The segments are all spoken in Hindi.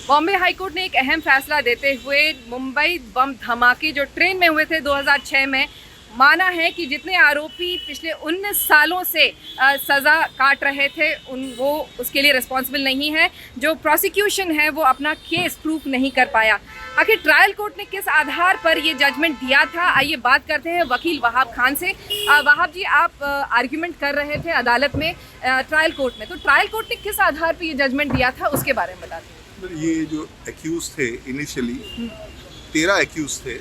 बॉम्बे हाईकोर्ट ने एक अहम फैसला देते हुए मुंबई बम धमाके जो ट्रेन में हुए थे 2006 में, माना है कि जितने आरोपी पिछले 19 सालों से सज़ा काट रहे थे वो उसके लिए रिस्पॉन्सिबल नहीं है। जो प्रोसिक्यूशन है वो अपना केस प्रूफ नहीं कर पाया। आखिर ट्रायल कोर्ट ने किस आधार पर ये जजमेंट दिया था, आइए बात करते हैं वकील वहाब खान से। वहाब जी, आप आर्ग्यूमेंट कर रहे थे अदालत में ट्रायल कोर्ट में, तो ट्रायल कोर्ट ने किस आधार पर ये जजमेंट दिया था उसके बारे में बता दें। ये जो एक्यूज थे इनिशियली 13 एक्यूज थे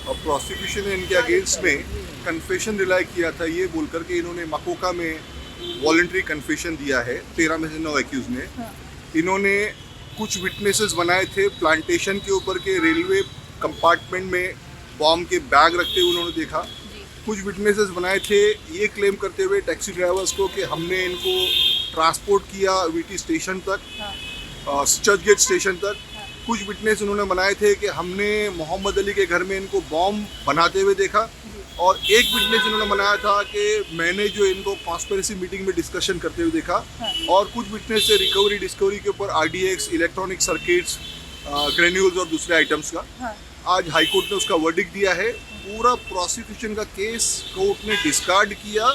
और प्रोसिक्यूशन ने इनके अगेंस्ट में कन्फेशन रिलाई किया था ये बोल करके इन्होंने मकोका में वॉलंटरी कन्फेशन दिया है। 13 में से 9 एक्यूज ने इन्होंने कुछ विटनेसेस बनाए थे प्लांटेशन के ऊपर के रेलवे कंपार्टमेंट में बॉम्ब के बैग रखते हुए उन्होंने देखा। कुछ विटनेसेस बनाए थे ये क्लेम करते हुए टैक्सी ड्राइवर्स को कि हमने इनको ट्रांसपोर्ट किया वीटी स्टेशन तक, चर्च गेट स्टेशन तक। कुछ विटनेस उन्होंने बनाए थे कि हमने मोहम्मद अली के घर में इनको बॉम्ब बनाते हुए देखा। और एक विटनेस इन्होंने बनाया था कि मैंने जो इनको कॉन्स्पिरेसी मीटिंग में डिस्कशन करते हुए देखा। और कुछ विटनेस से रिकवरी डिस्कवरी के ऊपर आरडीएक्स, इलेक्ट्रॉनिक सर्किट्स, ग्रेन्यूल्स और दूसरे आइटम्स का। आज हाईकोर्ट ने उसका वर्डिक्ट दिया है। पूरा प्रोसिक्यूशन का केस कोर्ट ने डिस्कार्ड किया।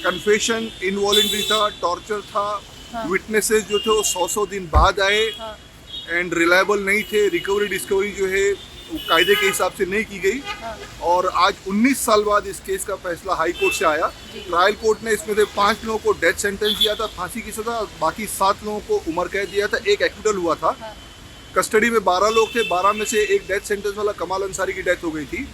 कन्फेशन इनवॉलंटरी था, टॉर्चर था, विटनेसेस जो थे वो 100 दिन बाद आए एंड रिलायबल नहीं थे। रिकवरी डिस्कवरी जो है वो कायदे के हिसाब से नहीं की गई। और आज 19 साल बाद इस केस का फैसला हाई कोर्ट से आया। ट्रायल कोर्ट ने इसमें से 5 लोगों को डेथ सेंटेंस दिया था, फांसी की सजा, बाकी 7 लोगों को उम्र कैद दिया था। एक एक्विटल हुआ था। कस्टडी में 12 लोग थे, 12 में से एक डेथ सेंटेंस वाला कमाल अंसारी की डेथ हो गई थी,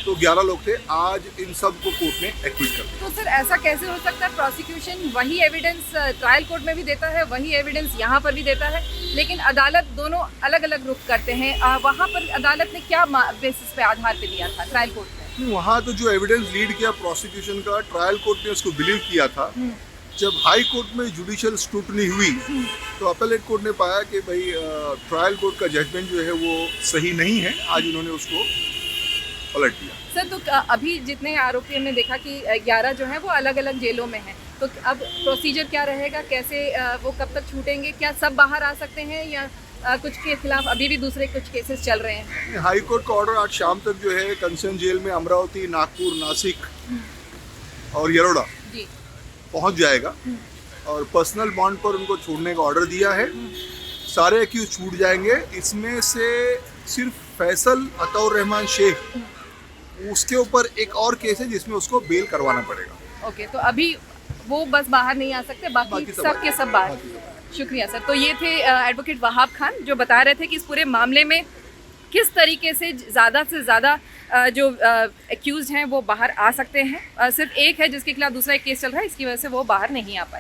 तो 11 लोग थे। आज इन सब को कोर्ट ने एक्विट कर दिया। तो सर ऐसा कैसे हो सकता है, प्रोसिक्यूशन वही एविडेंस ट्रायल कोर्ट में भी देता है, वही एविडेंस यहाँ पर भी देता है, लेकिन अदालत दोनों अलग अलग रुख करते हैं। वहाँ पर अदालत ने क्या बेसिस पे आधार पे दिया था ट्रायल कोर्ट में? वहाँ तो जो एविडेंस लीड किया प्रोसिक्यूशन का, ट्रायल कोर्ट ने उसको बिलीव किया था। जब हाई कोर्ट में जुडिशियल स्क्रूटनी हुई तो अपीलेट कोर्ट ने पाया कि भाई ट्रायल कोर्ट का जजमेंट जो है वो सही नहीं है। आज उन्होंने उसको पलट दिया। सर, तो अभी जितने आरोपी हमने देखा कि 11 जो हैं वो अलग अलग जेलों में हैं, तो अब प्रोसीजर क्या रहेगा, कैसे वो कब तक छूटेंगे? क्या सब बाहर आ सकते हैं या कुछ के खिलाफ अभी भी दूसरे कुछ केसेस चल रहे हैं? हाई कोर्ट का ऑर्डर आज शाम तक जो है कंसर्न जेल में अमरावती, नागपुर, नासिक और यरोड़ा पहुंच जाएगा और पर्सनल बॉन्ड पर उनको छोड़ने का ऑर्डर दिया है। सारे एक्यूज छूट जाएंगे। इसमें से सिर्फ फैसल अतौर रहमान शेख, उसके ऊपर एक और केस है जिसमें उसको बेल करवाना पड़ेगा। ओके, तो अभी वो बस बाहर नहीं आ सकते, बाकी सब के सब बाहर। शुक्रिया सर। तो ये थे एडवोकेट वहाब खान जो बता रहे थे कि इस पूरे मामले में किस तरीके से ज़्यादा जो एक्यूज हैं वो बाहर आ सकते हैं। सिर्फ एक है जिसके खिलाफ दूसरा एक केस चल रहा है, इसकी वजह से वो बाहर नहीं आ पाए।